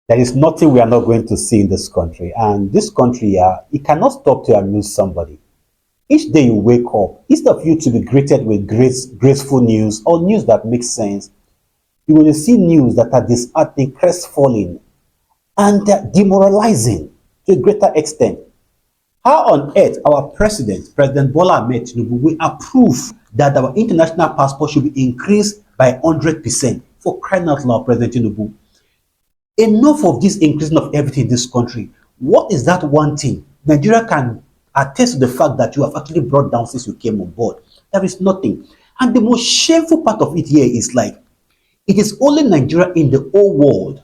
There is nothing we are not going to see in this country. And this country, it cannot stop to amuse somebody. Each day you wake up, instead of you to be greeted with graceful news or news that makes sense, you will see news that are disheartening, crestfallen, and demoralizing to a greater extent. How on earth our president, President Bola Ahmed Tinubu, will approve that our international passport should be increased by 100%? For crying out loud, President Tinubu, enough of this increasing of everything in this country. What is that one thing Nigeria can attest to the fact that you have actually brought down since you came on board? There is nothing. And the most shameful part of it here is like, it is only Nigeria in the whole world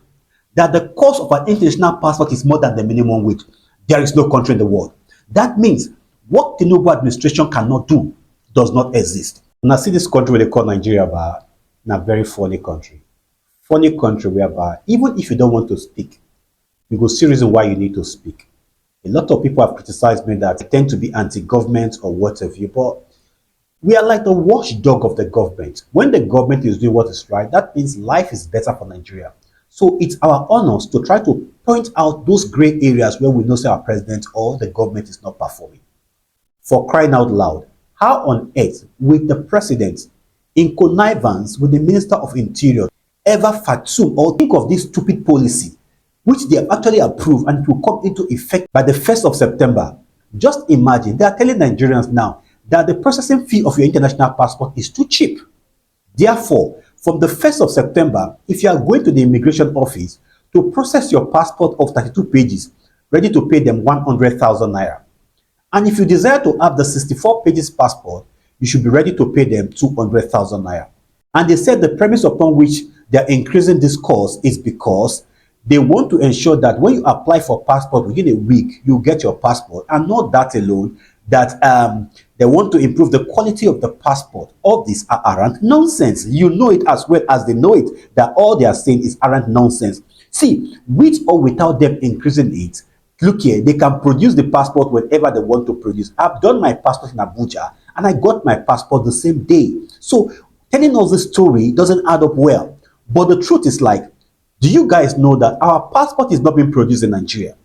that the cost of an international passport is more than the minimum wage. There is no country in the world. That means what the Tinubu administration cannot do does not exist. Now see this country where they call Nigeria a very funny country. Funny country whereby even if you don't want to speak, you go see reason why you need to speak. A lot of people have criticized me that I tend to be anti-government or whatever, but we are like the watchdog of the government. When the government is doing what is right, that means life is better for Nigeria. So it's our honors to try to point out those gray areas where we know say our president or the government is not performing. For crying out loud, how on earth will the president, in connivance with the Minister of Interior, ever fathom or think of this stupid policy, which they have actually approved and it will come into effect by the 1st of September? Just imagine, they are telling Nigerians now that the processing fee of your international passport is too cheap. Therefore, from the 1st of September, if you are going to the immigration office to process your passport of 32 pages, ready to pay them 100,000 naira. And if you desire to have the 64 pages passport, you should be ready to pay them 200,000 naira. And they said the premise upon which they are increasing this cost is because they want to ensure that when you apply for passport within a week, you get your passport. And not that alone, that they want to improve the quality of the passport. All these are arrant nonsense. You know it as well as they know it, that all they are saying is arrant nonsense. See, with or without them increasing it, look here, they can produce the passport whenever they want to produce. I've done my passport in Abuja and I got my passport the same day. So telling us this story doesn't add up well. But the truth is like, do you guys know that our passport is not being produced in Nigeria?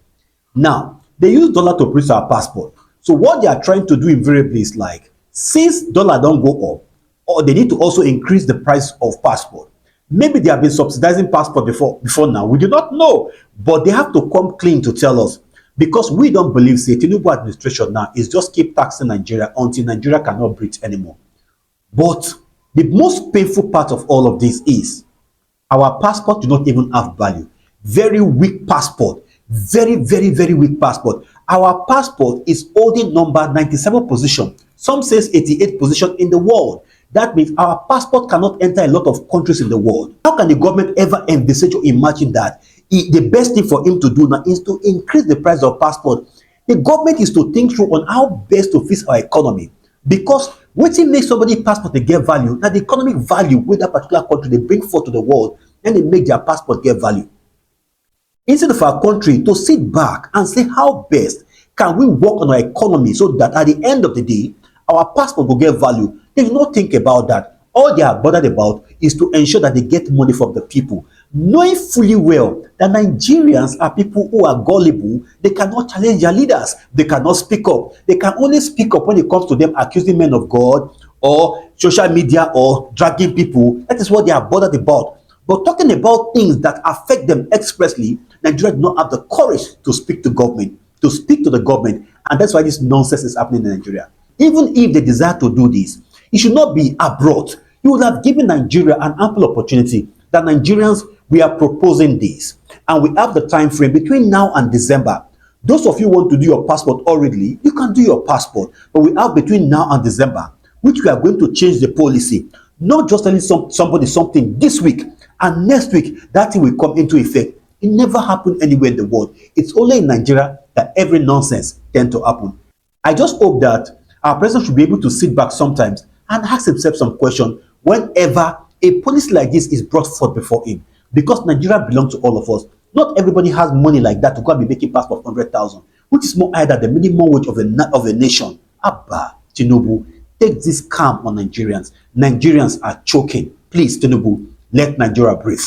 Now, they use dollar to produce our passport. So what they are trying to do invariably is like, since dollar don't go up, or they need to also increase the price of passport. Maybe they have been subsidizing passport before now. We do not know. But they have to come clean to tell us. Because we don't believe, say, Tinubu administration now is just keep taxing Nigeria until Nigeria cannot breathe anymore. But the most painful part of all of this is our passport do not even have value. Very weak passport. Very, very, very weak passport. Our passport is holding number 97 position. Some says 88 position in the world. That means our passport cannot enter a lot of countries in the world. How can the government ever envisage or imagine that the best thing for him to do now is to increase the price of passport? The government is to think through on how best to fix our economy. Because what it makes somebody passport to get value, that the economic value with that particular country they bring forth to the world, and they make their passport get value. Instead of our country to sit back and say how best can we work on our economy so that at the end of the day, our passport will get value. They do not think about that. All they are bothered about is to ensure that they get money from the people, knowing fully well that Nigerians are people who are gullible. They cannot challenge their leaders. They cannot speak up. They can only speak up when it comes to them accusing men of God or social media or dragging people. That is what they are bothered about. But talking about things that affect them expressly, Nigeria do not have the courage to speak to government, to speak to the government. And that's why this nonsense is happening in Nigeria. Even if they desire to do this, it should not be abroad. You would have given Nigeria an ample opportunity that Nigerians, we are proposing this. And we have the time frame between now and December. Those of you who want to do your passport already, you can do your passport. But we have between now and December, which we are going to change the policy. Not just telling somebody something this week and next week, that thing will come into effect. It never happened anywhere in the world. It's only in Nigeria that every nonsense tends to happen. I just hope that our president should be able to sit back sometimes and ask himself some question whenever a policy like this is brought forth before him. Because Nigeria belongs to all of us. Not everybody has money like that to go and be making passport of 100,000, which is more higher than the minimum wage of a nation. Abba, Tinubu, take this calm on Nigerians. Nigerians are choking. Please, Tinubu, let Nigeria breathe.